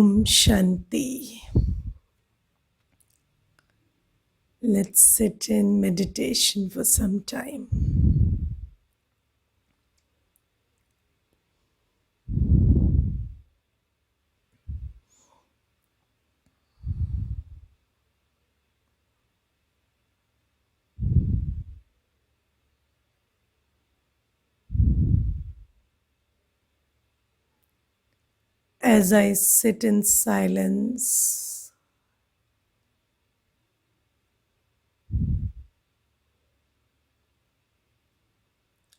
Om Shanti. Let's sit in meditation for some time. As I sit in silence,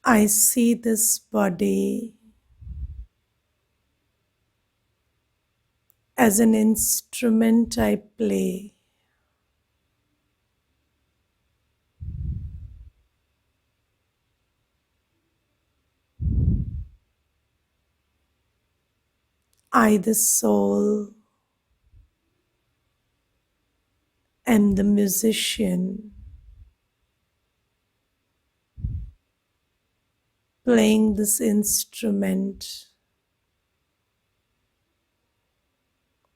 I see this body as an instrument I play. I, the soul, am the musician playing this instrument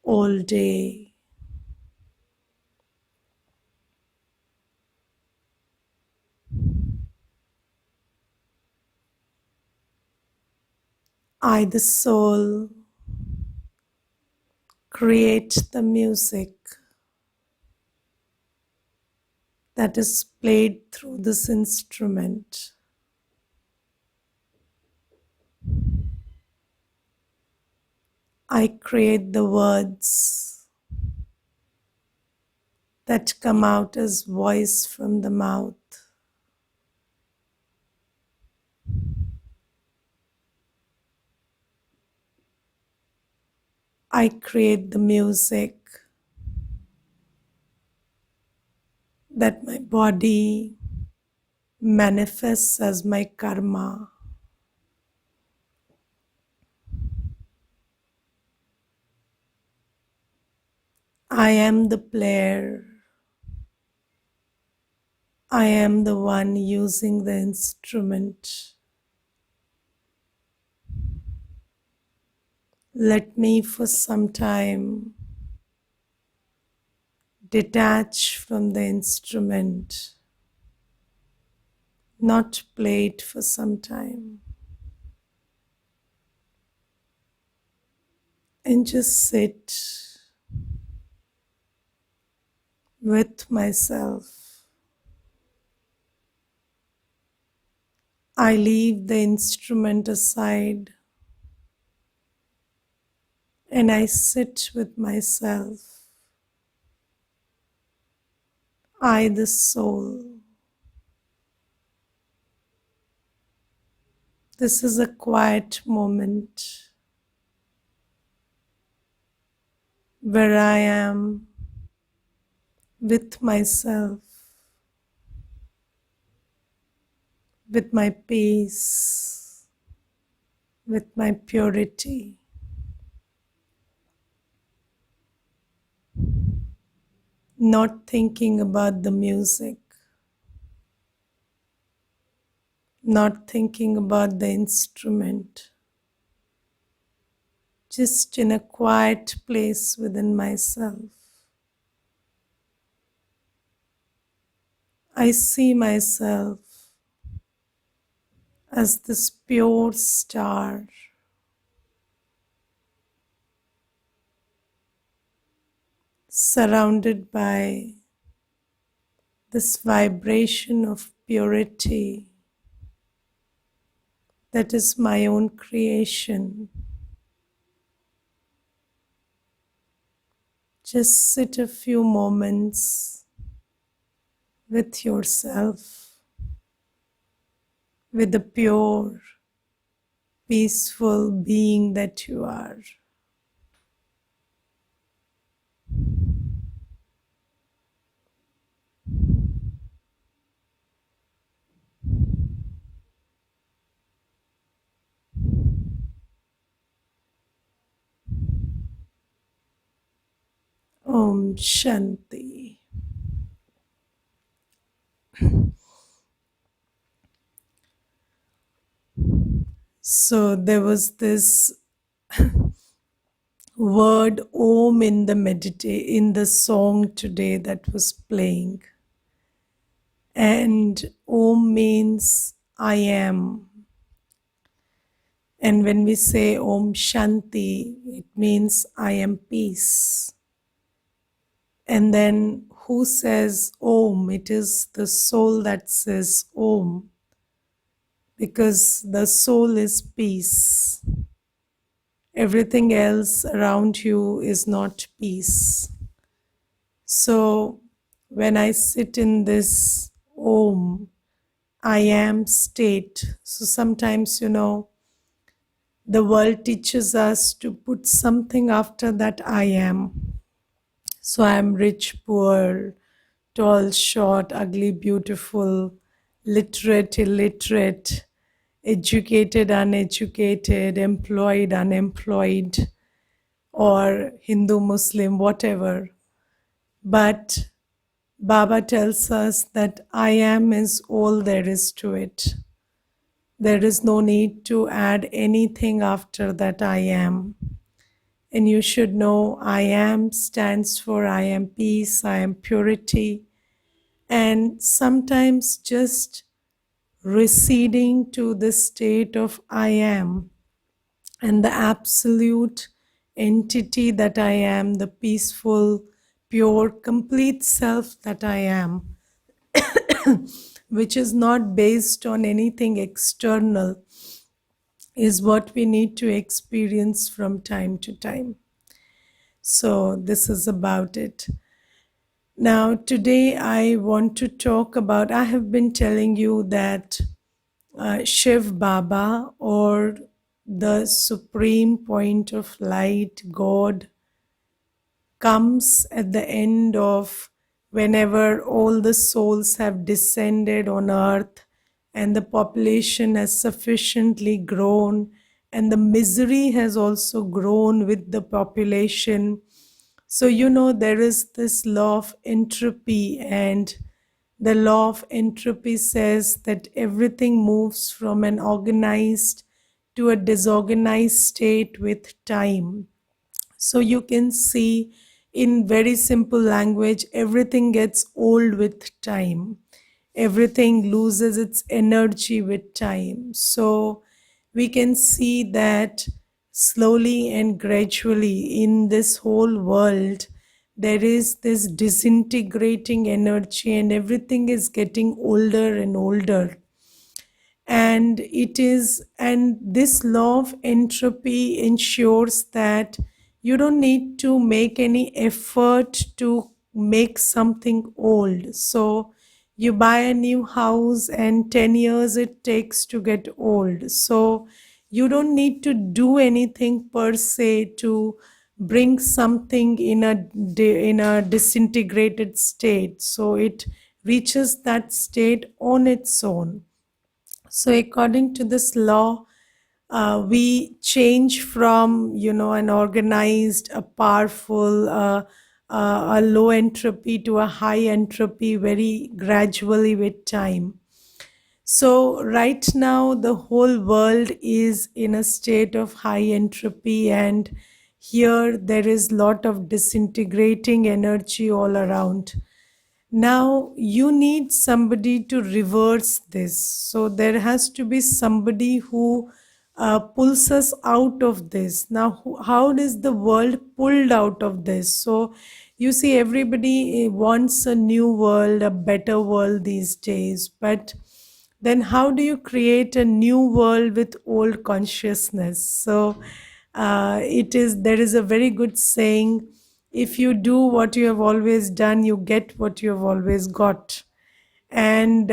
all day. I, the soul, create the music that is played through this instrument. I create the words that come out as voice from the mouth. I create the music that my body manifests as my karma. I am the player. I am the one using the instrument. Let me for some time detach from the instrument, not play it for some time, and just sit with myself. I leave the instrument aside and I sit with myself. I, the soul. This is a quiet moment where I am with myself, with my peace, with my purity. Not thinking about the music, not thinking about the instrument, just in a quiet place within myself. I see myself as this pure star, surrounded by this vibration of purity that is my own creation. Just sit a few moments with yourself, with the pure, peaceful being that you are. Om Shanti. So there was this word Om in in the song today that was playing. And Om means I am. And when we say Om Shanti, it means I am peace. And then who says Om? It is the soul that says Om, because the soul is peace. Everything else around you is not peace. So when I sit in this Om, I am state. So sometimes, the world teaches us to put something after that I am. So I am rich, poor, tall, short, ugly, beautiful, literate, illiterate, educated, uneducated, employed, unemployed, or Hindu, Muslim, whatever. But Baba tells us that I am is all there is to it. There is no need to add anything after that I am. And you should know I am stands for I am peace, I am purity, and sometimes just receding to the state of I am and the absolute entity that I am, the peaceful, pure, complete self that I am, which is not based on anything external, is what we need to experience from time to time. So, this is about it. Now, today I want to talk about, I have been telling you that Shiv Baba, or the supreme point of light, God, comes at the end of whenever all the souls have descended on earth and the population has sufficiently grown and the misery has also grown with the population. So, there is this law of entropy, and the law of entropy says that everything moves from an organized to a disorganized state with time. So you can see, in very simple language, everything gets old with time. Everything loses its energy with time. So we can see that slowly and gradually in this whole world, there is this disintegrating energy, and everything is getting older and older. And this law of entropy ensures that you don't need to make any effort to make something old. So you buy a new house and 10 years it takes to get old. So you don't need to do anything per se to bring something in a disintegrated state, so it reaches that state on its own. So according to this law, we change from, an organized, a powerful, a low entropy to a high entropy very gradually with time. So right now, the whole world is in a state of high entropy, and here there is lot of disintegrating energy all around. Now you need somebody to reverse this. So there has to be somebody who pulls us out of this. Now, how is the world pulled out of this? So you see, everybody wants a new world, a better world these days. But then how do you create a new world with old consciousness? So there is a very good saying, if you do what you have always done, you get what you have always got. And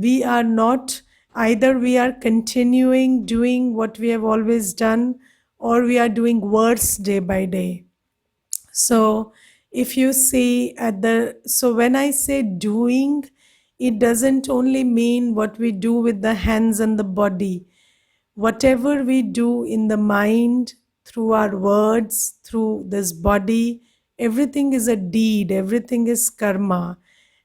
we are not, either we are continuing doing what we have always done, or we are doing worse day by day. So if you see so when I say doing, it doesn't only mean what we do with the hands and the body. Whatever we do in the mind, through our words, through this body, everything is a deed, everything is karma.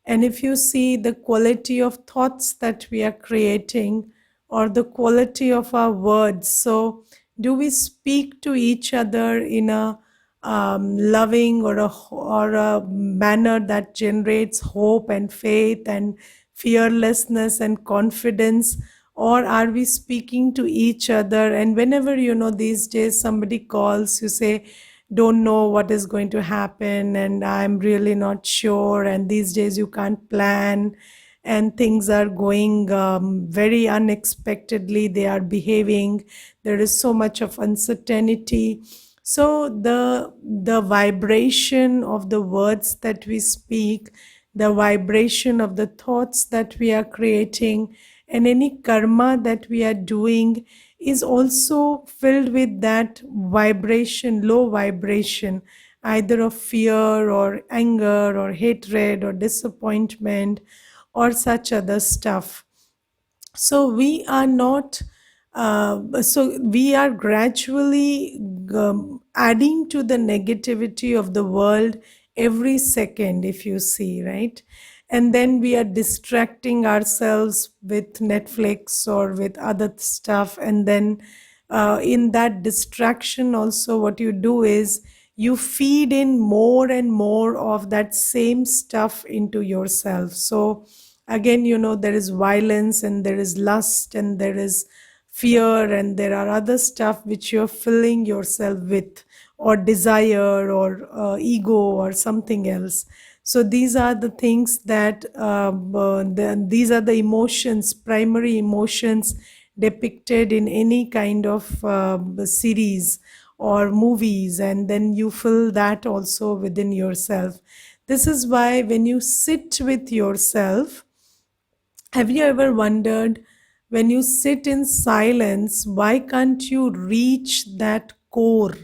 And if you see the quality of thoughts that we are creating, or the quality of our words, so do we speak to each other in a loving, or a manner that generates hope and faith and fearlessness and confidence? Or are we speaking to each other? And whenever, these days somebody calls, you say, don't know what is going to happen, and I'm really not sure, and these days you can't plan, and things are going very unexpectedly, they are behaving, there is so much of uncertainty. So the vibration of the words that we speak, the vibration of the thoughts that we are creating, and any karma that we are doing is also filled with that vibration, low vibration, either of fear or anger or hatred or disappointment or such other stuff. So we are not so we are gradually adding to the negativity of the world every second, if you see, right? And then we are distracting ourselves with Netflix or with other stuff, and then in that distraction also, what you do is you feed in more and more of that same stuff into yourself. So again, there is violence, and there is lust, and there is fear, and there are other stuff which you're filling yourself with, or desire, or ego, or something else. So these are the things that these are the emotions, primary emotions depicted in any kind of series or movies, and then you fill that also within yourself. This is why when you sit with yourself, have you ever wondered, when you sit in silence, why can't you reach that core?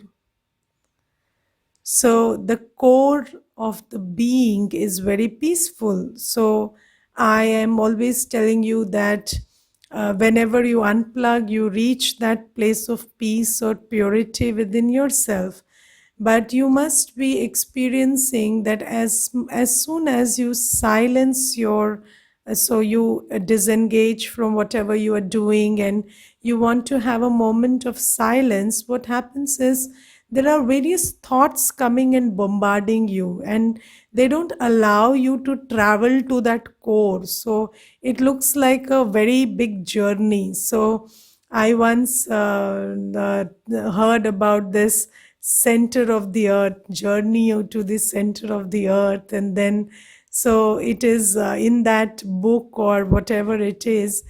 So the core of the being is very peaceful. So I am always telling you that whenever you unplug, you reach that place of peace or purity within yourself. But you must be experiencing that as soon as you silence your so you disengage from whatever you are doing, and you want to have a moment of silence, what happens is there are various thoughts coming and bombarding you, and they don't allow you to travel to that core. So it looks like a very big journey. So I once heard about this center of the earth, journey to the center of the earth. And then, so it is in that book or whatever it is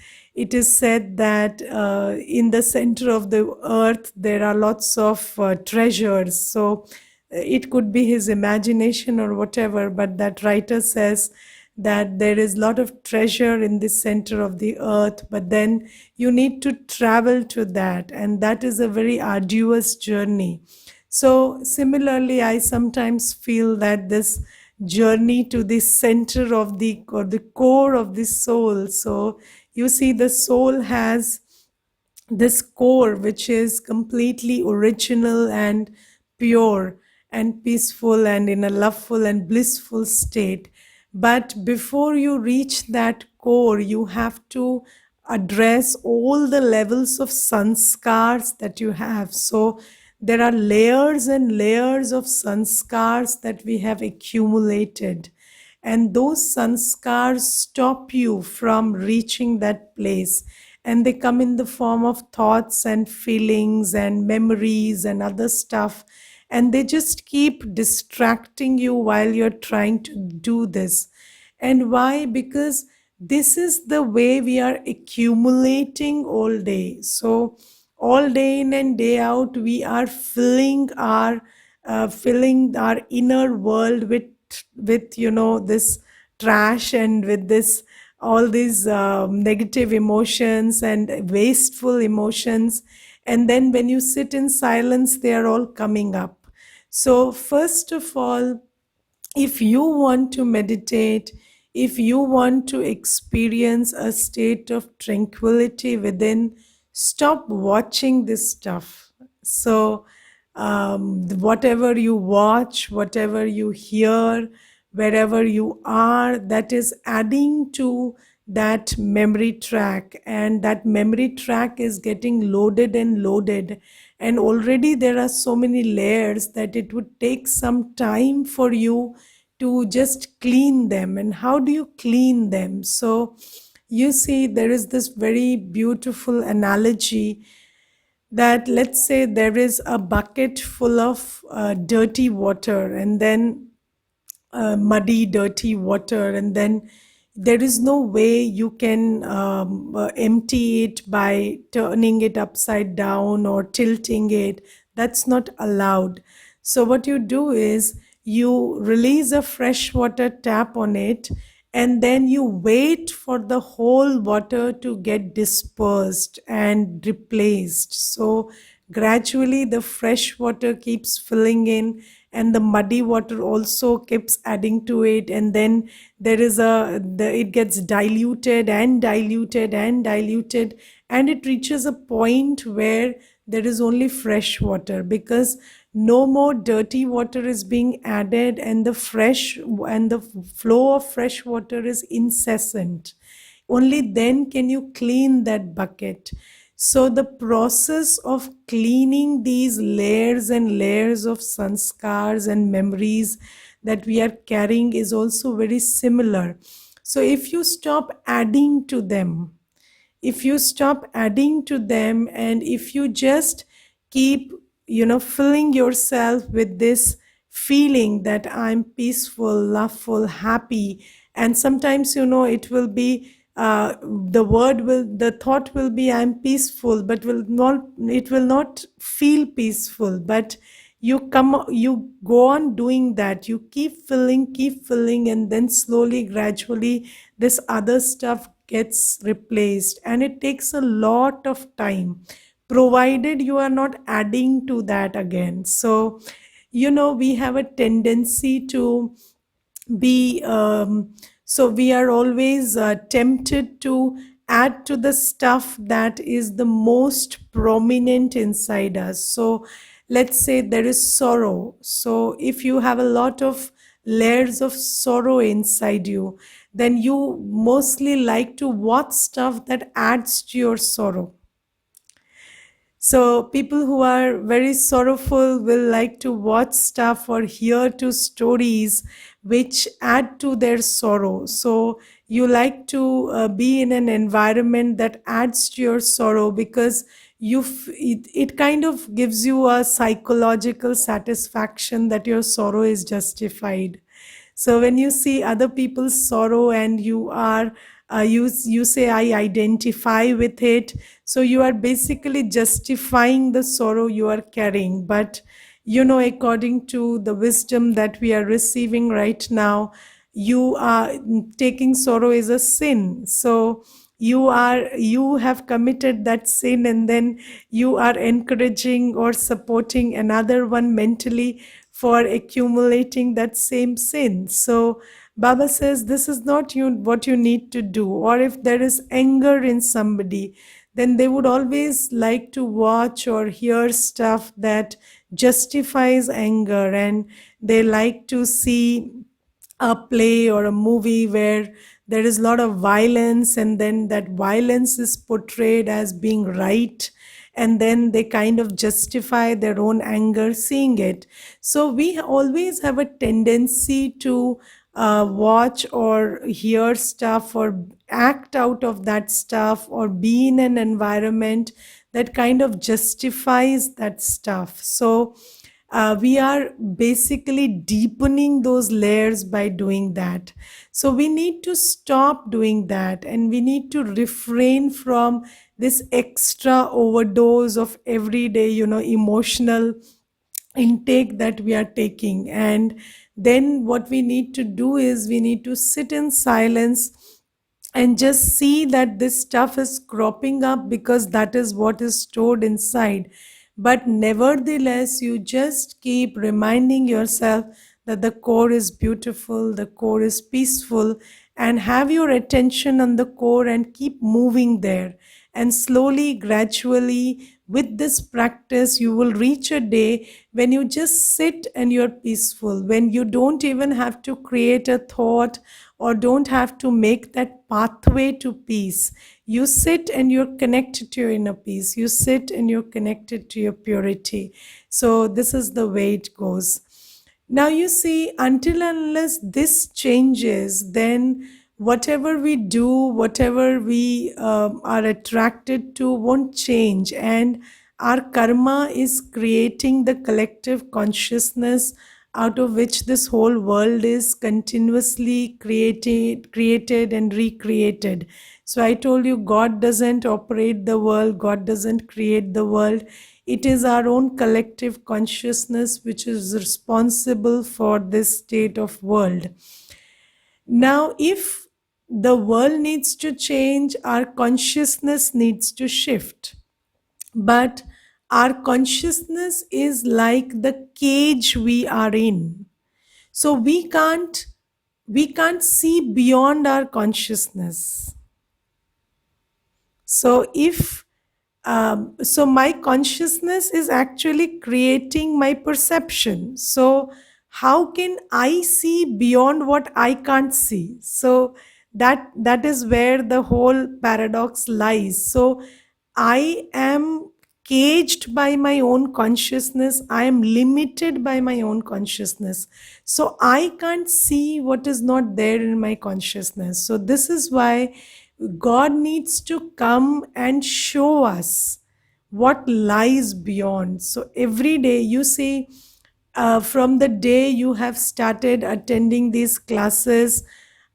said that in the center of the earth there are lots of treasures. So it could be his imagination or whatever, but that writer says that there is a lot of treasure in the center of the earth, but then you need to travel to that, and that is a very arduous journey. So similarly, I sometimes feel that this journey to the center of the, or the core of the soul. So you see, the soul has this core which is completely original and pure and peaceful and in a loveful and blissful state. But before you reach that core, you have to address all the levels of sanskars that you have. So there are layers and layers of sanskars that we have accumulated, and those sanskars stop you from reaching that place, and they come in the form of thoughts and feelings and memories and other stuff, and they just keep distracting you while you're trying to do this. And why? Because this is the way we are accumulating all day. So all day in and day out, we are filling our inner world with this trash, and with this all these negative emotions and wasteful emotions. And then when you sit in silence, they are all coming up. So first of all, if you want to meditate, if you want to experience a state of tranquility within, stop watching this stuff. So, whatever you watch, whatever you hear, wherever you are, that is adding to that memory track, and that memory track is getting loaded and loaded. and already there are so many layers that it would take some time for you to just clean them. And how do you clean them? So you see, there is this very beautiful analogy that, let's say there is a bucket full of dirty water, and then muddy, dirty water, and then there is no way you can empty it by turning it upside down or tilting it. That's not allowed. So, what you do is you release a fresh water tap on it, and then you wait for the whole water to get dispersed and replaced. So, gradually, the fresh water keeps filling in, and the muddy water also keeps adding to it, and then it gets diluted and diluted and diluted, and it reaches a point where there is only fresh water, because no more dirty water is being added, and the flow of fresh water is incessant. Only then can you clean that bucket. So, the process of cleaning these layers and layers of sanskars and memories that we are carrying is also very similar. So, if you stop adding to them, if you stop adding to them, and if you just keep, filling yourself with this feeling that I'm peaceful, loveful, happy, and sometimes, it will be the thought will be I'm peaceful, but it will not feel peaceful. But you go on doing that, you keep filling, and then slowly, gradually, this other stuff gets replaced, and it takes a lot of time, provided you are not adding to that again. So, we have a tendency to be so we are always tempted to add to the stuff that is the most prominent inside us. So let's say there is sorrow. So if you have a lot of layers of sorrow inside you, then you mostly like to watch stuff that adds to your sorrow. So, people who are very sorrowful will like to watch stuff or hear to stories which add to their sorrow. So, you like to be in an environment that adds to your sorrow, because it kind of gives you a psychological satisfaction that your sorrow is justified. So when you see other people's sorrow, and you say I identify with it, so you are basically justifying the sorrow you are carrying. But according to the wisdom that we are receiving right now, you are taking sorrow is a sin. So you have committed that sin, and then you are encouraging or supporting another one mentally for accumulating that same sin. So Baba says this is not what you need to do. Or if there is anger in somebody, then they would always like to watch or hear stuff that justifies anger, and they like to see a play or a movie where there is a lot of violence, and then that violence is portrayed as being right, and then they kind of justify their own anger seeing it. So we always have a tendency to watch or hear stuff or act out of that stuff, or be in an environment that kind of justifies that stuff. So we are basically deepening those layers by doing that. So we need to stop doing that, and we need to refrain from this extra overdose of everyday, emotional intake that we are taking. And then what we need to do is we need to sit in silence and just see that this stuff is cropping up, because that is what is stored inside. But nevertheless, you just keep reminding yourself that the core is beautiful, the core is peaceful, and have your attention on the core and keep moving there. And slowly, gradually, with this practice, you will reach a day when you just sit and you're peaceful, when you don't even have to create a thought or don't have to make that pathway to peace. You sit and you're connected to your inner peace. You sit and you're connected to your purity. So, this is the way it goes. Now, you see, until and unless this changes, then whatever we do, whatever we are attracted to, won't change. And our karma is creating the collective consciousness out of which this whole world is continuously created and recreated. So I told you, God doesn't operate the world, God doesn't create the world. It is our own collective consciousness which is responsible for this state of world. Now, if the world needs to change, our consciousness needs to shift. But our consciousness is like the cage we are in. So we can't see beyond our consciousness. So if so my consciousness is actually creating my perception. So how can I see beyond what I can't see? So that is where the whole paradox lies. So I am caged by my own consciousness. I am limited by my own consciousness. So I can't see what is not there in my consciousness. So this is why God needs to come and show us what lies beyond. So every day, you see, from the day you have started attending these classes,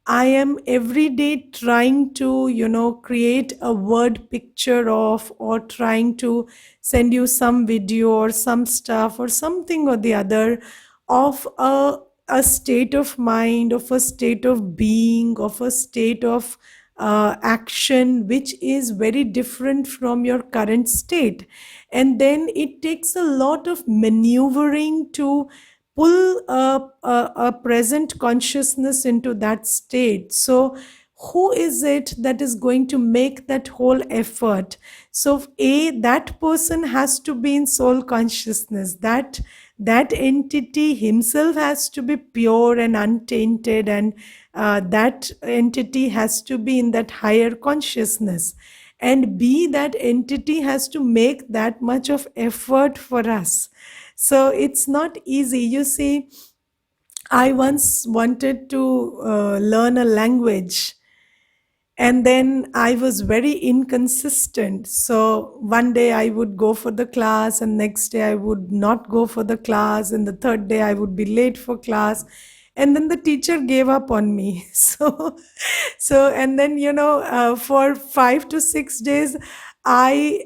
I am every day trying to, create a word picture of, or trying to send you some video or some stuff or something or the other of a state of mind, of a state of being, of a state of action which is very different from your current state. And then it takes a lot of maneuvering to pull a present consciousness into that state. So who is it that is going to make that whole effort? So that person has to be in soul consciousness. That entity himself has to be pure and untainted, and that entity has to be in that higher consciousness, and that entity has to make that much of effort for us. So it's not easy. You see, I once wanted to learn a language, and then I was very inconsistent. So one day I would go for the class, and next day I would not go for the class, and the third day I would be late for class, and then the teacher gave up on me. So and then, for 5 to 6 days I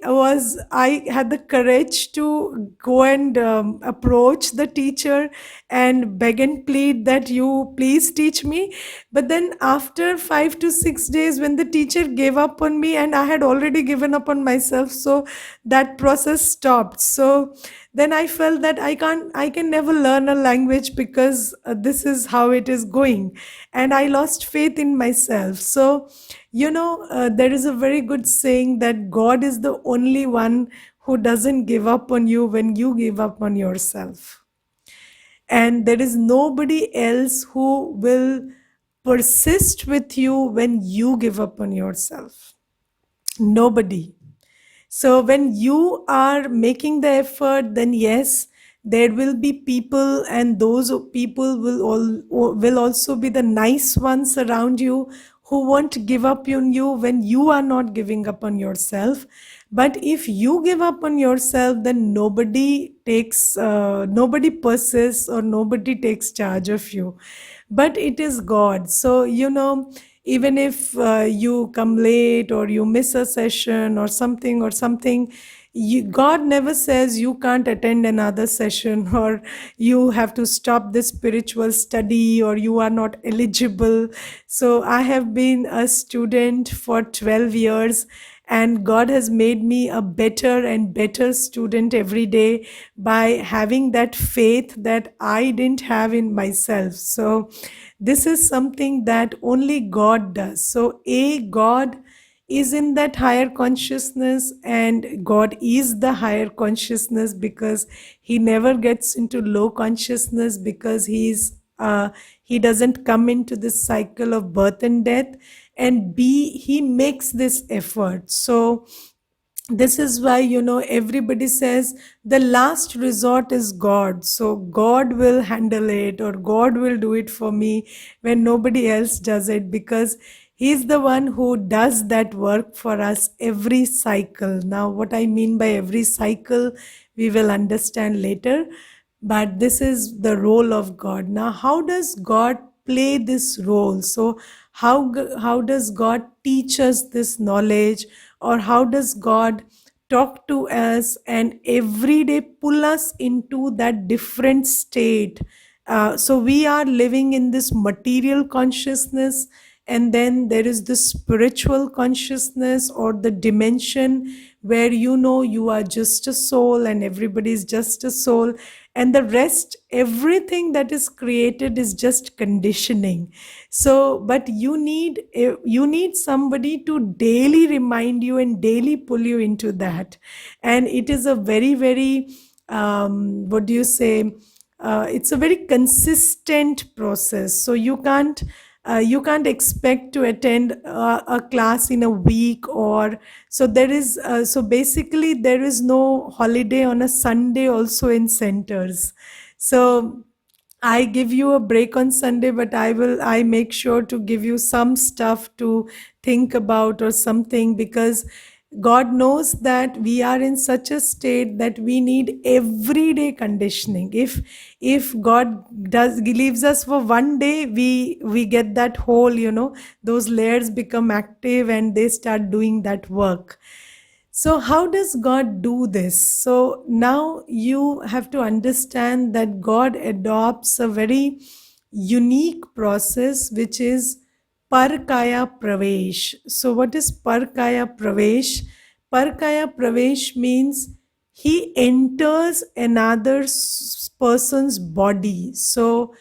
had the courage to go and approach the teacher and beg and plead that you please teach me. But then after 5 to 6 days, when the teacher gave up on me, and I had already given up on myself, so that process stopped. So then I felt that I can never learn a language, because this is how it is going, and I lost faith in myself. So there is a very good saying that God is the only one who doesn't give up on you when you give up on yourself, and there is nobody else who will persist with you when you give up on yourself. Nobody. So when you are making the effort, then yes, there will be people, and those people will also be the nice ones around you who won't give up on you when you are not giving up on yourself. But if you give up on yourself, then nobody persists, or nobody takes charge of you, but it is God. So even if you come late, or you miss a session or something, God never says you can't attend another session, or you have to stop this spiritual study, or you are not eligible. So I have been a student for 12 years, and God has made me a better and better student every day by having that faith that I didn't have in myself. So this is something that only God does. So God is in that higher consciousness, and God is the higher consciousness, because he never gets into low consciousness, because he doesn't come into this cycle of birth and death. And B, he makes this effort. So this is why, everybody says the last resort is God, so God will handle it, or God will do it for me when nobody else does it, because he's the one who does that work for us every cycle. Now what I mean by every cycle, we will understand later, but this is the role of God. Now how does God play this role? So how does God teach us this knowledge, or how does God talk to us and every day pull us into that different state? So we are living in this material consciousness, and then there is this spiritual consciousness, or the dimension where you are just a soul and everybody is just a soul, and the rest, everything that is created is just conditioning. So but you need somebody to daily remind you and daily pull you into that. And it is a very, very, what do you say, it's a very consistent process. So you can't expect to attend a class in a week, or so there is so basically there is no holiday on a Sunday also in centers. So I give you a break on Sunday, but I make sure to give you some stuff to think about or something, because God knows that we are in such a state that we need everyday conditioning. If God does leaves us for one day, we get that whole, those layers become active and they start doing that work. So, how does God do this? So, now you have to understand that God adopts a very unique process, which is Parkaya Pravesh. So, what is Parkaya Pravesh? Parkaya Pravesh means he enters another person's body. So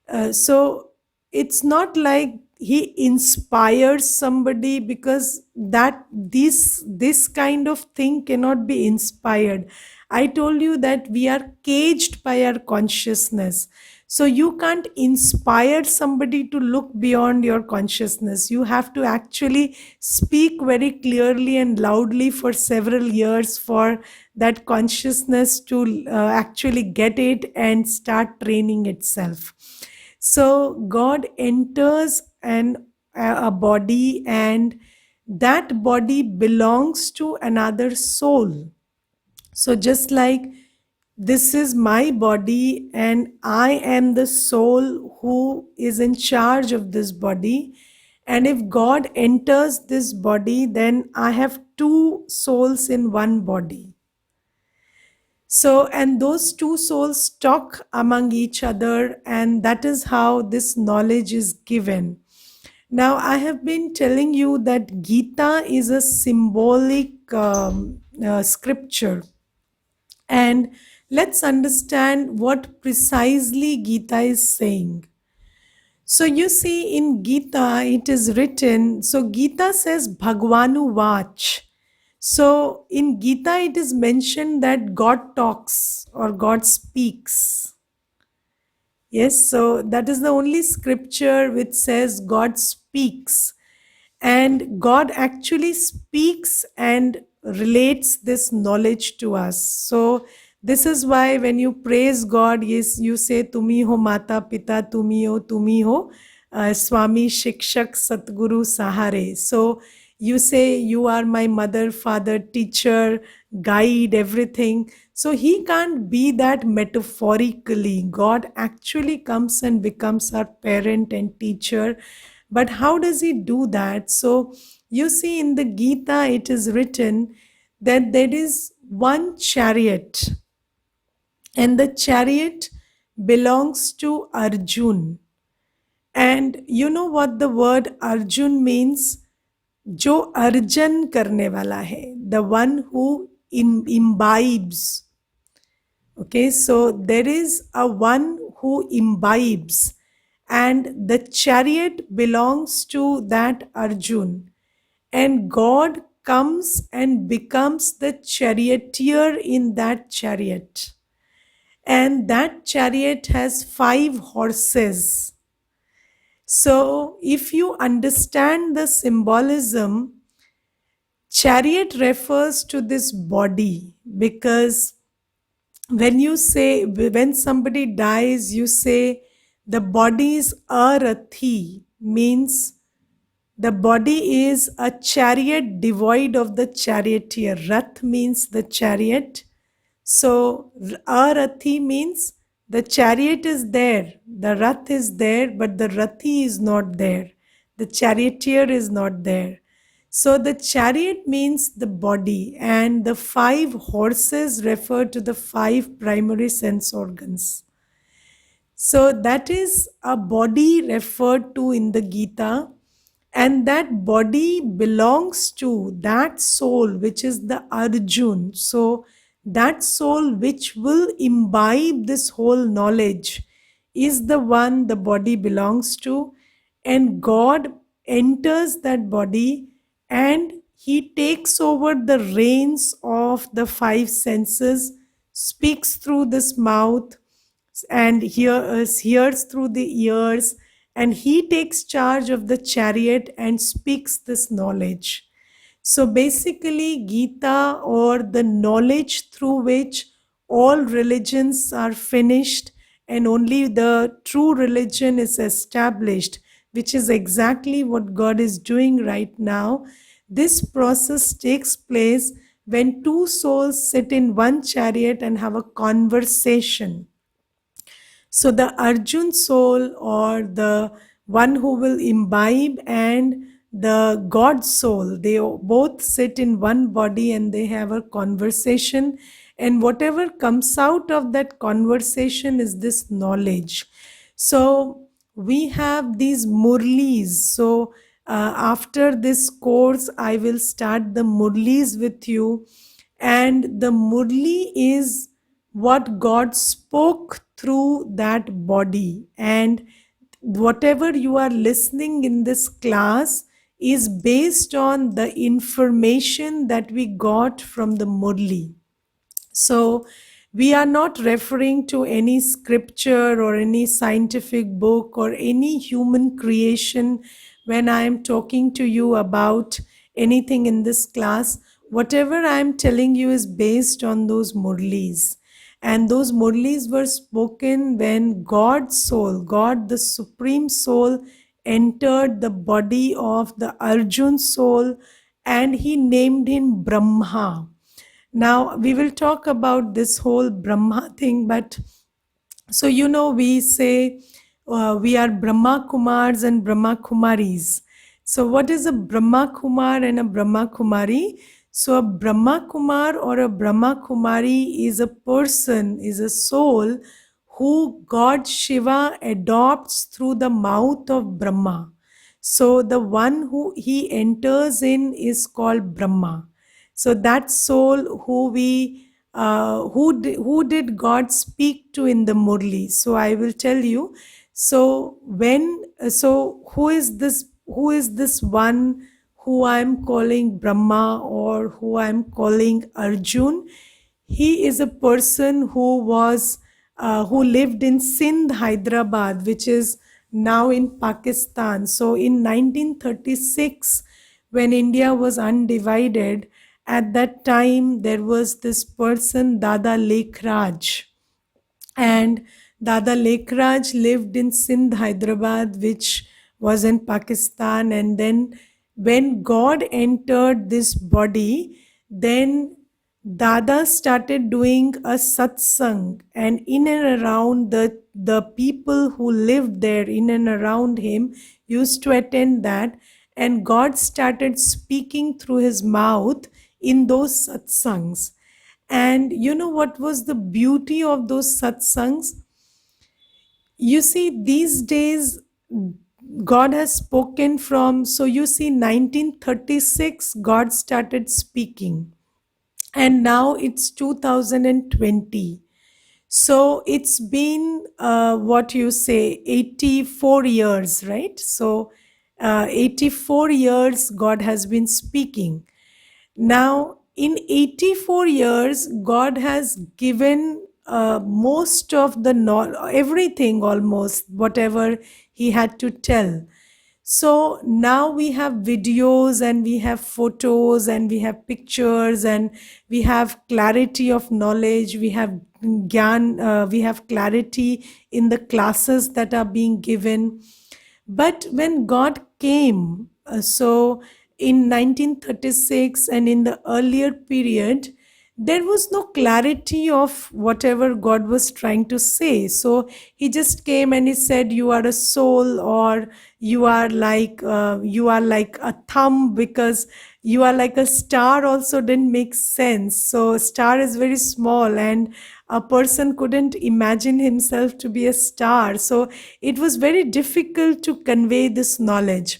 it's not like he inspires somebody, because this kind of thing cannot be inspired. I told you that we are caged by our consciousness. So you can't inspire somebody to look beyond your consciousness. You have to actually speak very clearly and loudly for several years for that consciousness to actually get it and start training itself. So God enters a body, and that body belongs to another soul. So just like this is my body and I am the soul who is in charge of this body, and if God enters this body, then I have two souls in one body. So, and those two souls talk among each other, and that is how this knowledge is given. Now, I have been telling you that Gita is a symbolic scripture, and let's understand what precisely Gita is saying. So, you see, in Gita, it is written, so Gita says Bhagwanu Vach. So in Gita, it is mentioned that God talks or God speaks. Yes, so that is the only scripture which says God speaks. And God actually speaks and relates this knowledge to us. So this is why when you praise God, yes, you say Tumi ho Mata Pita, Tumi ho Swami Shikshak Satguru Sahare. So you say you are my mother, father, teacher, guide, everything. So he can't be that metaphorically. God actually comes and becomes our parent and teacher. But how does he do that? So you see, in the Gita, it is written that there is one chariot, and the chariot belongs to Arjun. And you know what the word Arjun means? जो अर्जन करने वाला है, the one who imbibes. Okay, so there is a one who imbibes, and the chariot belongs to that Arjun. and God comes and becomes the charioteer in that chariot. And that chariot has 5 horses. So, if you understand the symbolism, chariot refers to this body, because when somebody dies, you say the body is a rathi, means the body is a chariot devoid of the charioteer. Rath means the chariot. So, Arathi means the chariot is there, the Rath is there, but the Rathi is not there. The charioteer is not there. So, the chariot means the body, and the 5 horses refer to the 5 primary sense organs. So that is a body referred to in the Gita, and that body belongs to that soul which is the Arjun. So that soul which will imbibe this whole knowledge is the one the body belongs to, and God enters that body and he takes over the reins of the 5 senses, speaks through this mouth, and hears through the ears, and he takes charge of the chariot and speaks this knowledge. So basically, Gita, or the knowledge through which all religions are finished and only the true religion is established, which is exactly what God is doing right now. This process takes place when 2 souls sit in one chariot and have a conversation. So the Arjun soul, or the one who will imbibe, and the God soul, they both sit in one body and they have a conversation. And whatever comes out of that conversation is this knowledge. So we have these murlis. So after this course, I will start the murlis with you. And the murli is what God spoke through that body. And whatever you are listening in this class is based on the information that we got from the Murli. So, we are not referring to any scripture or any scientific book or any human creation when I am talking to you about anything in this class. Whatever I am telling you is based on those murlis. And those murlis were spoken when God's soul, God, the supreme soul, entered the body of the Arjun soul, and he named him Brahma. Now, we will talk about this whole Brahma thing, but so we say we are Brahma Kumars and Brahma Kumaris. So, what is a Brahma Kumar and a Brahma Kumari? So, a Brahma Kumar or a Brahma Kumari is a person, is a soul who God Shiva adopts through the mouth of Brahma. So, the one who he enters in is called Brahma. So that soul who did God speak to in the Murli? So I will tell you. So who is this? Who is this one who I am calling Brahma, or who I am calling Arjun? He is a person who lived in Sindh, Hyderabad, which is now in Pakistan. So in 1936, when India was undivided, at that time there was this person, Dada Lekhraj, and Dada Lekhraj lived in Sindh, Hyderabad, which was in Pakistan. And then when God entered this body, then Dada started doing a satsang, and in and around the people who lived there, in and around him, used to attend that, and God started speaking through his mouth in those satsangs. And you know what was the beauty of those satsangs? You see, these days, God has spoken from, so you see, 1936, God started speaking, and now it's 2020. So it's been, what you say, 84 years, right? So 84 years God has been speaking. Now, in 84 years, God has given most of the everything, almost whatever He had to tell. So now we have videos and we have photos and we have pictures and we have clarity of knowledge. We have gyan, we have clarity in the classes that are being given. But when God came, so in 1936 and in the earlier period, there was no clarity of whatever God was trying to say. So he just came and he said, "You are a soul," or you are like a thumb, because you are like a star also didn't make sense. So star is very small, and a person couldn't imagine himself to be a star. So it was very difficult to convey this knowledge.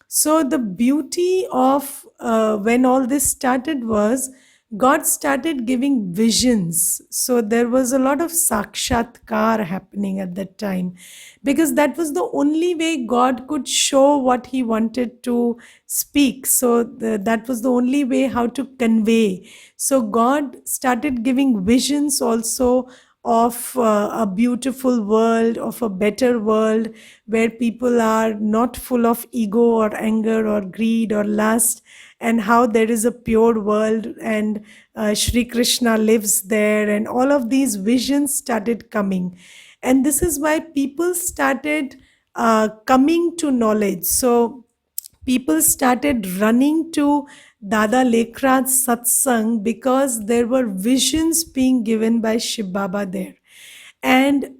So the beauty of when all this started was God started giving visions. So there was a lot of sakshatkar happening at that time, because that was the only way God could show what he wanted to speak. So that was the only way how to convey. So God started giving visions also of a beautiful world, of a better world where people are not full of ego or anger or greed or lust, and how there is a pure world, and Shri Krishna lives there, and all of these visions started coming. And this is why people started coming to knowledge. So people started running to Dada Lekrat's satsang because there were visions being given by Shiv Baba there. And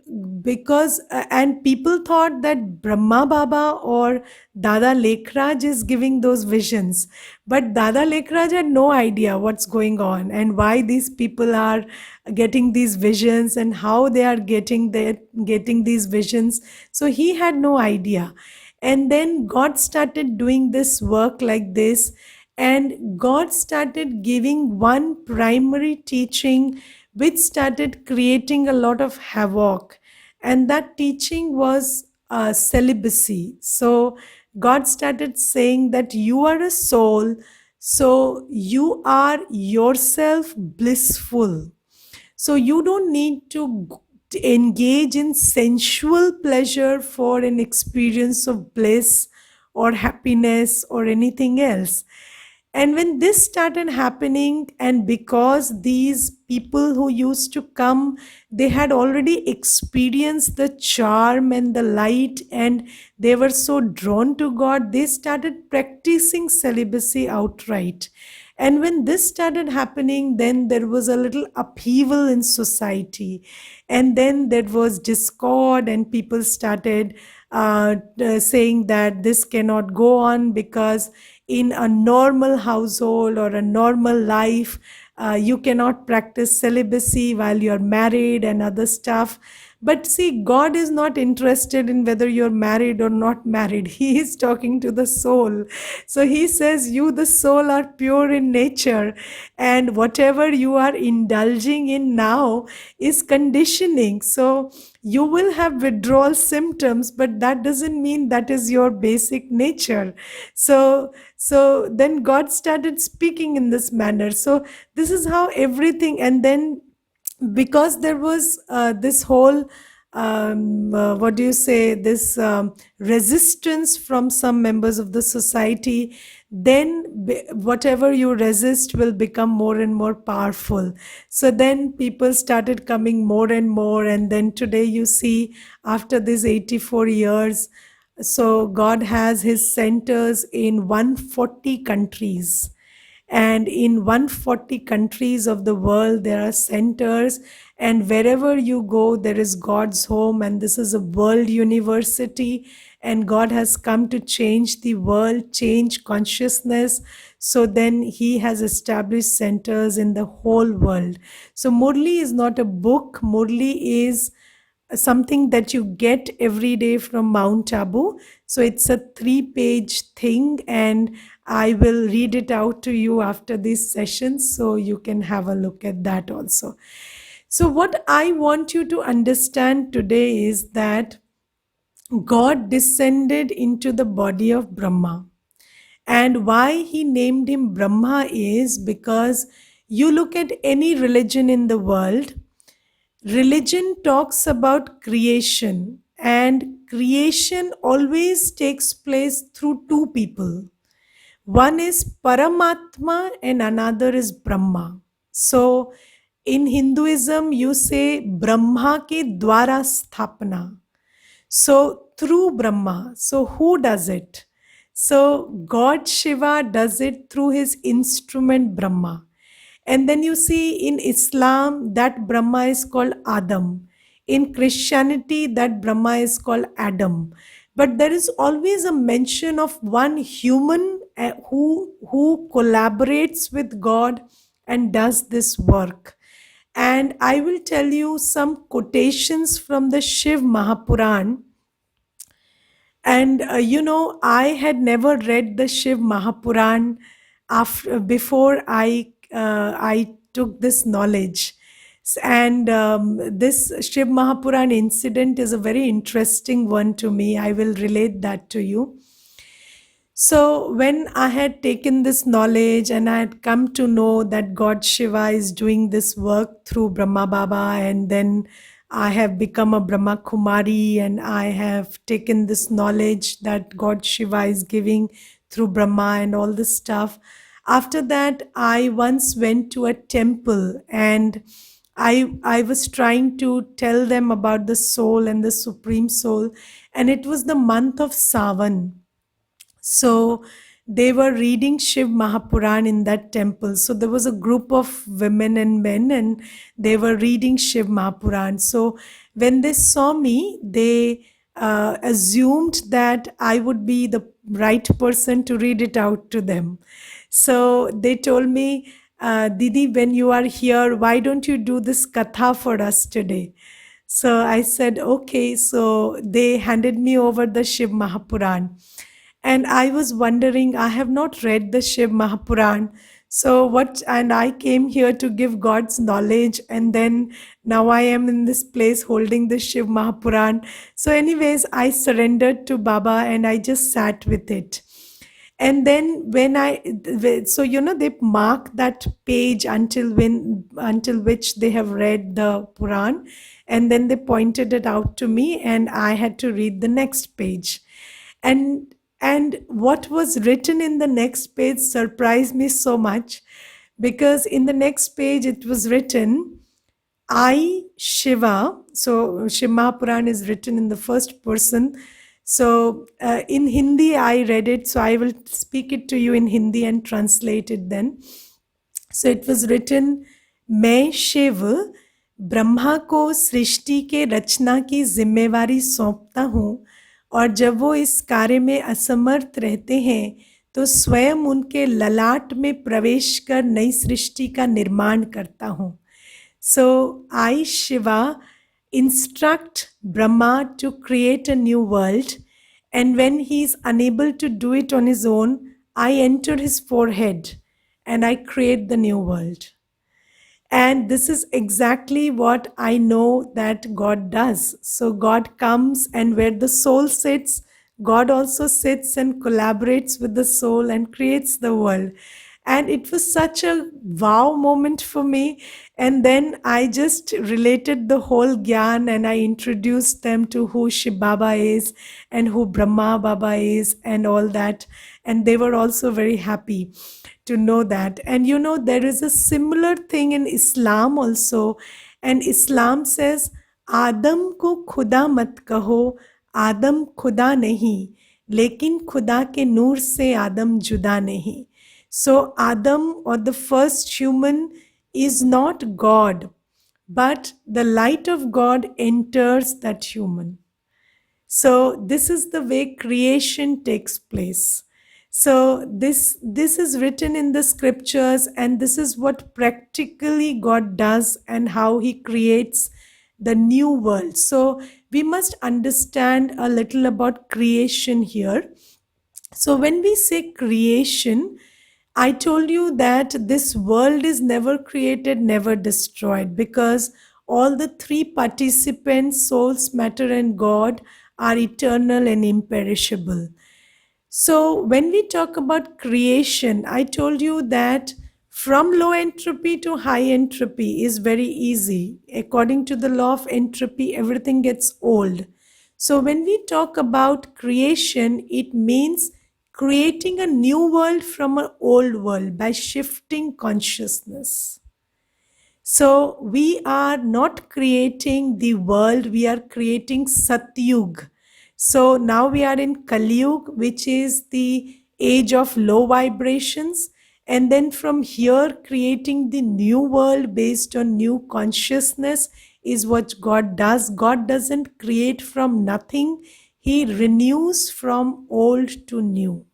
and people thought that Brahma Baba or Dada Lekraj is giving those visions, but Dada Lekraj had no idea what's going on and why these people are getting these visions and how they are getting these visions. So he had no idea. And then God started doing this work like this, and God started giving one primary teaching which started creating a lot of havoc. And that teaching was celibacy. So God started saying that you are a soul, so you are yourself blissful. So you don't need to engage in sensual pleasure for an experience of bliss or happiness or anything else. And when this started happening, and because these people who used to come, they had already experienced the charm and the light, and they were so drawn to God, they started practicing celibacy outright. And when this started happening, then there was a little upheaval in society. And then there was discord, and people started saying that this cannot go on, because in a normal household or a normal life, you cannot practice celibacy while you're married and other stuff. But see, God is not interested in whether you're married or not married. He is talking to the soul. So he says, you, the soul, are pure in nature, and whatever you are indulging in now is conditioning. So you will have withdrawal symptoms, but that doesn't mean that is your basic nature. So then God started speaking in this manner. So this is how everything. And then because there was this whole what do you say, this resistance from some members of the society, then whatever you resist will become more and more powerful. So then people started coming more and more, and then today you see, after these 84 years, so God has his centers in 140 countries, and in 140 countries of the world there are centers, and wherever you go there is God's home, and this is a world university, and God has come to change the world, change consciousness. So then he has established centers in the whole world. So Murli is not a book. Murli is something that you get every day from Mount Abu. So it's a 3-page thing, and I will read it out to you after this session so you can have a look at that also. So, what I want you to understand today is that God descended into the body of Brahma. And why he named him Brahma is because you look at any religion in the world, religion talks about creation, and creation always takes place through two people. One is Paramatma and another is Brahma. So in Hinduism, you say Brahma ke dwara sthapana. So through Brahma. So who does it? So God Shiva does it through his instrument Brahma. And then you see in Islam that Brahma is called Adam. In Christianity, that Brahma is called Adam. But there is always a mention of one human who collaborates with God and does this work. And I will tell you some quotations from the Shiv Mahapuran. And I had never read the Shiv Mahapuran before I took this knowledge. And this Shiv Mahapuran incident is a very interesting one to me. I will relate that to you. So, when I had taken this knowledge and I had come to know that God Shiva is doing this work through Brahma Baba, and then I have become a Brahma Kumari, and I have taken this knowledge that God Shiva is giving through Brahma and all this stuff. After that, I once went to a temple, and I was trying to tell them about the soul and the Supreme Soul, and it was the month of Savan. So they were reading Shiv Mahapuran in that temple. So there was a group of women and men, and they were reading Shiv Mahapuran. So when they saw me, they assumed that I would be the right person to read it out to them. So they told me, Didi, when you are here, why don't you do this katha for us today? So I said, okay. So they handed me over the Shiv Mahapuran. And I was wondering, I have not read the Shiv Mahapuran. So what, and I came here to give God's knowledge, and then now I am in this place holding the Shiv Mahapuran. So, anyways, I surrendered to Baba and I just sat with it. And then when so they mark that page until which they have read the Puran, and then they pointed it out to me, and I had to read the next page. And what was written in the next page surprised me so much, because in the next page it was written, I Shiva. So Shiv Mahapuran is written in the first person. So in Hindi I read it, so I will speak it to you in Hindi and translate it then. So it was written, मैं शिव ब्रह्मा को सृष्टि के रचना की जिम्मेवारी सौंपता हूँ, और जब वो इस कार्य में असमर्थ रहते हैं तो स्वयं उनके ललाट में प्रवेश कर नई सृष्टि का निर्माण करता हूँ. So I Shiva instruct Brahma to create a new world, and when he is unable to do it on his own, I enter his forehead and I create the new world. And this is exactly what I know that God does. So God comes, and where the soul sits, God also sits and collaborates with the soul and creates the world. And it was such a wow moment for me. And then I just related the whole Gyan, and I introduced them to who Shiv Baba is and who Brahma Baba is and all that. And they were also very happy to know that. And there is a similar thing in Islam also. And Islam says, Adam ko khuda mat kaho, Adam khuda nahi, lekin khuda ke noor se Adam juda nahi. So Adam, or the first human, is not God, but the light of God enters that human. So this is the way creation takes place. So this is written in the scriptures, and this is what practically God does and how he creates the new world. So we must understand a little about creation here. So when we say creation, I told you that this world is never created, never destroyed, because all the three participants, souls, matter, and God, are eternal and imperishable. So, when we talk about creation, I told you that from low entropy to high entropy is very easy. According to the law of entropy, everything gets old. So, when we talk about creation, it means creating a new world from an old world by shifting consciousness. So we are not creating the world, we are creating Satyug. So now we are in Kaliyug, which is the age of low vibrations. And then from here, creating the new world based on new consciousness is what God does. God doesn't create from nothing, He renews from old to new.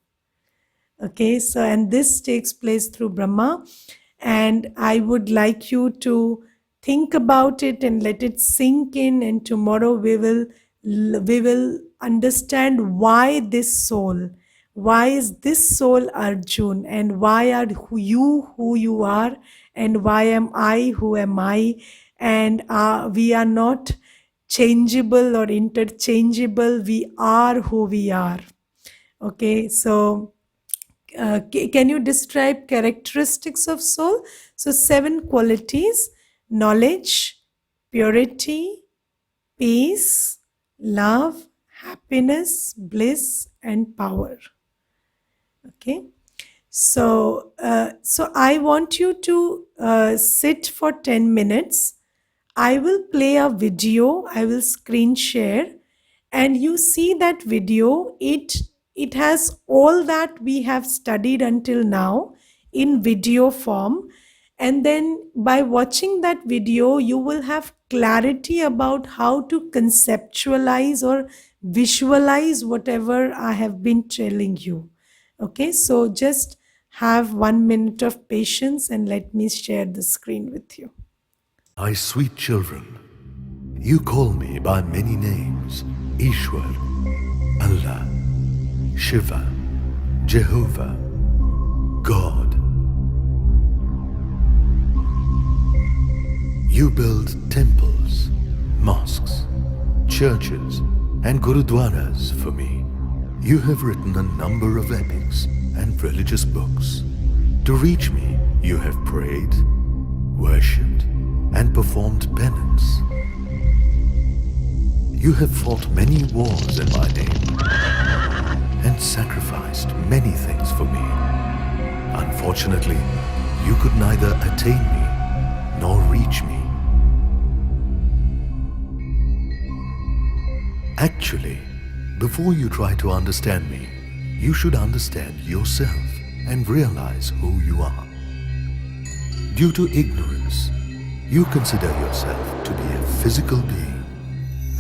Okay, so and this takes place through Brahma, and I would like you to think about it and let it sink in. And tomorrow we will understand why this soul, why is this soul Arjun, and why are you who you are, and why am I who am I, and we are not changeable or interchangeable. We are who we are. Okay, so can you describe characteristics of soul? So, 7 qualities: knowledge, purity, peace, love, happiness, bliss, and power. Okay. So I want you to sit for 10 minutes. I will play a video, I will screen share, and you see that video. It has all that we have studied until now in video form. And then by watching that video, you will have clarity about how to conceptualize or visualize whatever I have been telling you. Okay, so just have 1 minute of patience and let me share the screen with you. My sweet children, you call me by many names: Ishwar, Allah, Shiva, Jehovah, God. You build temples, mosques, churches, and gurudwaras for me. You have written a number of epics and religious books. To reach me, you have prayed, worshipped, and performed penance. You have fought many wars in my name and sacrificed many things for me. Unfortunately, you could neither attain me nor reach me. Actually, before you try to understand me, you should understand yourself and realize who you are. Due to ignorance, you consider yourself to be a physical being,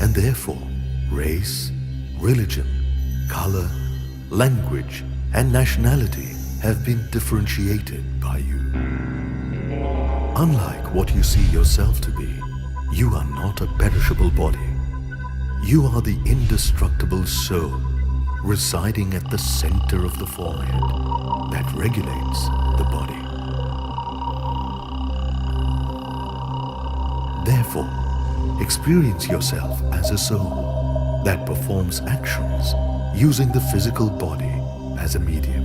and therefore race, religion, color, language, and nationality have been differentiated by you. Unlike what you see yourself to be, you are not a perishable body. You are the indestructible soul residing at the center of the forehead that regulates the body. Therefore, experience yourself as a soul that performs actions using the physical body as a medium.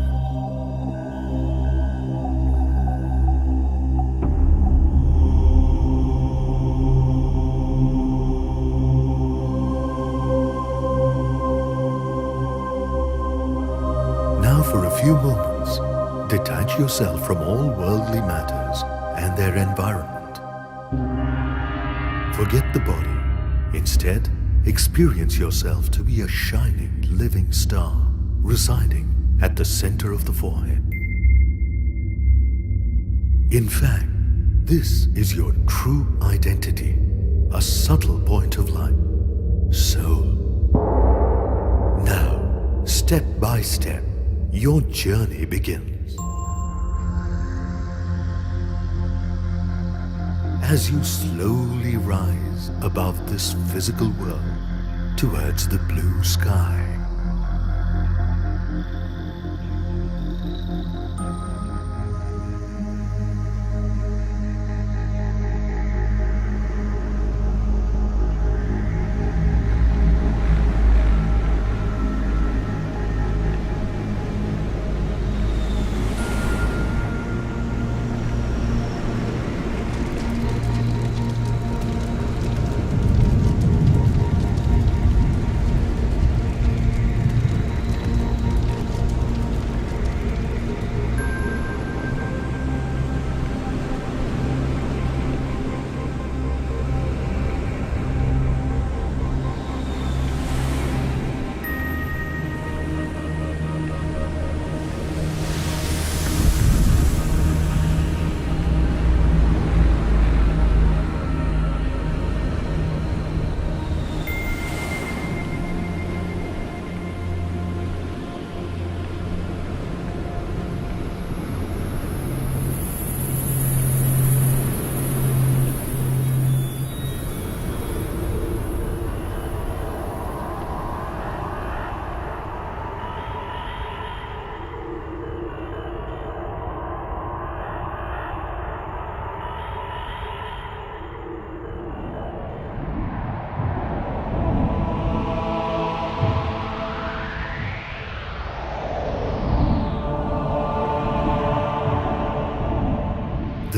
Now for a few moments, detach yourself from all worldly matters and their environment. Forget the body. Instead, experience yourself to be a shining, living star residing at the center of the forehead. In fact, this is your true identity, a subtle point of light, soul. Now, step by step, your journey begins. As you slowly rise above this physical world towards the blue sky.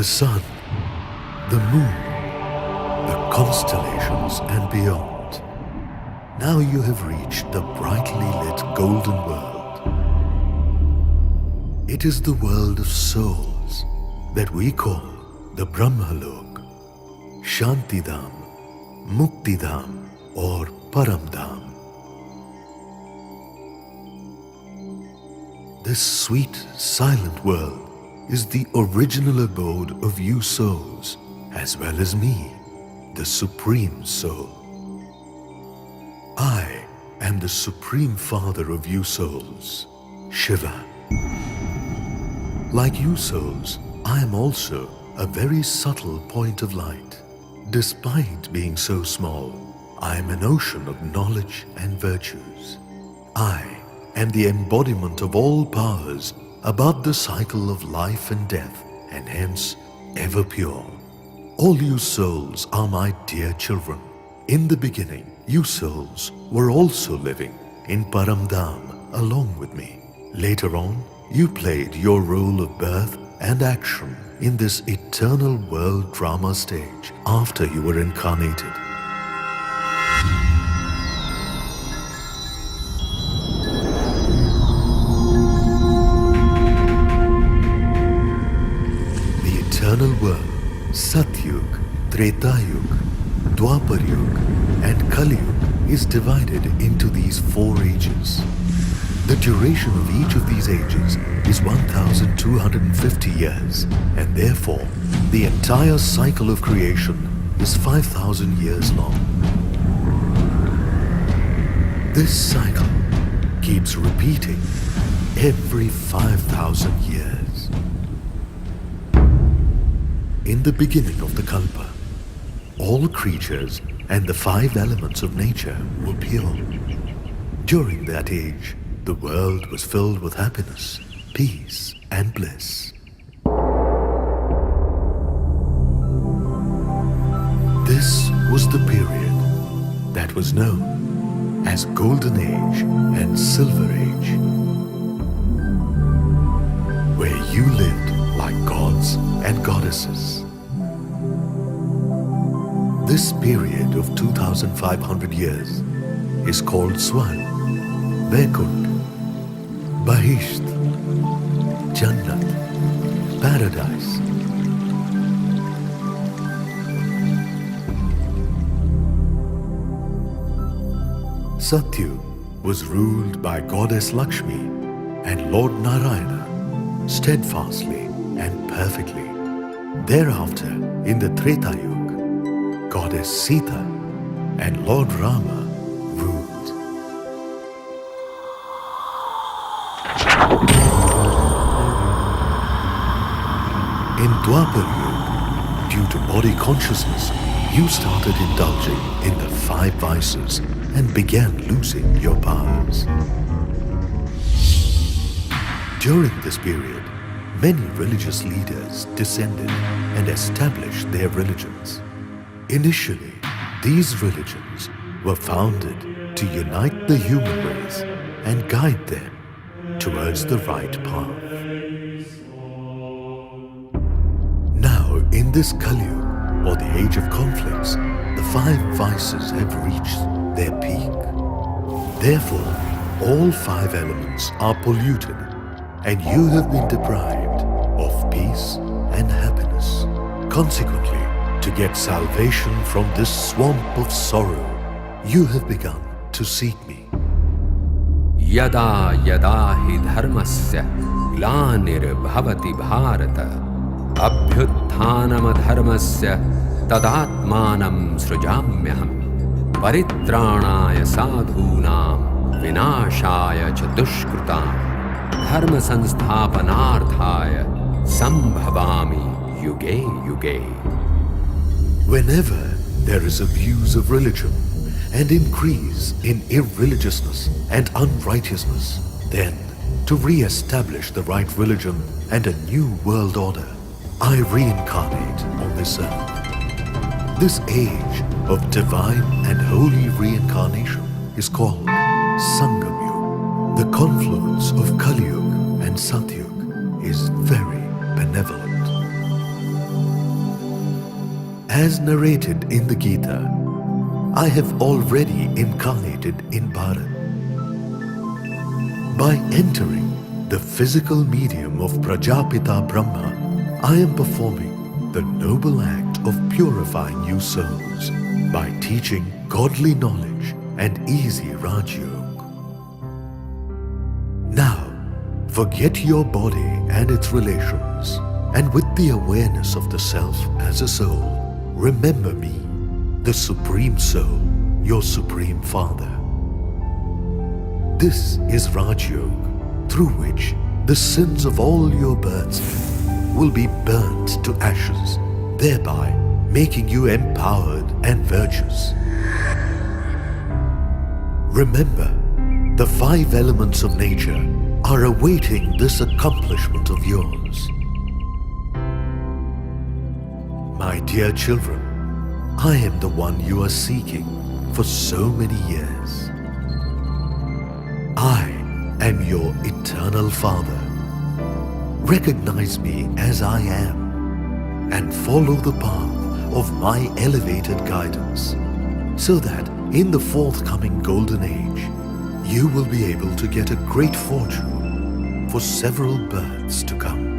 the sun, the moon, the constellations and beyond. Now you have reached the brightly lit golden world. It is the world of souls that we call the Brahmalok, Shantidham, Muktidham or Paramdham. This sweet, silent world is the original abode of you souls, as well as me, the Supreme Soul. I am the Supreme Father of you souls, Shiva. Like you souls, I am also a very subtle point of light. Despite being so small, I am an ocean of knowledge and virtues. I am the embodiment of all powers above the cycle of life and death, and hence ever pure. All you souls are my dear children. In the beginning, you souls were also living in Paramdham along with me. Later on, you played your role of birth and action in this eternal world drama stage after you were incarnated. The eternal world, Satyug, Tretayug, Dwaparyug and Kaliyug is divided into these 4 ages. The duration of each of these ages is 1,250 years, and therefore the entire cycle of creation is 5,000 years long. This cycle keeps repeating every 5,000 years. In the beginning of the Kalpa, all creatures and the 5 elements of nature were pure. During that age, the world was filled with happiness, peace, and bliss. This was the period that was known as Golden Age and Silver Age, where you lived like gods and goddesses. This period of 2,500 years is called Swarg, Vaikunth, Bahisht, Jannat, Paradise. Satyug was ruled by Goddess Lakshmi and Lord Narayana steadfastly and perfectly. Thereafter, in the Treta Yuga, Goddess Sita and Lord Rama ruled. In Dwapar Yuga, due to body consciousness, you started indulging in the 5 vices and began losing your powers. During this period, many religious leaders descended and established their religions. Initially, these religions were founded to unite the human race and guide them towards the right path. Now, in this Kaliyug, or the age of conflicts, the 5 vices have reached their peak. Therefore, all 5 elements are polluted, and you have been deprived of peace and happiness. Consequently, to get salvation from this swamp of sorrow, you have begun to seek me. Yada yada hi dharmasya glanirvhavati bharata abhyutthanam dharmasya tadatmanam srujamyaham paritranaya sadhunam vinashaya cha dushkrutam dharma sansthapanarthaya sambhavami yuge yuge. Whenever there is abuse of religion and increase in irreligiousness and unrighteousness, then to re-establish the right religion and a new world order, I reincarnate on this earth. This age of divine and holy reincarnation is called Sangam Yuga. The confluence of Kaliyug and Satyug is very benevolent. As narrated in the Gita, I have already incarnated in Bharat. By entering the physical medium of Prajapita Brahma, I am performing the noble act of purifying you souls by teaching godly knowledge and easy Rajyoga. Now, forget your body and its relations, and with the awareness of the self as a soul, remember me, the Supreme Soul, your Supreme Father. This is Rajyoga, through which the sins of all your births will be burnt to ashes, thereby making you empowered and virtuous. Remember, the 5 elements of nature are awaiting this accomplishment of yours. My dear children, I am the one you are seeking for so many years. I am your eternal Father. Recognize me as I am and follow the path of my elevated guidance, so that in the forthcoming golden age, you will be able to get a great fortune for several births to come.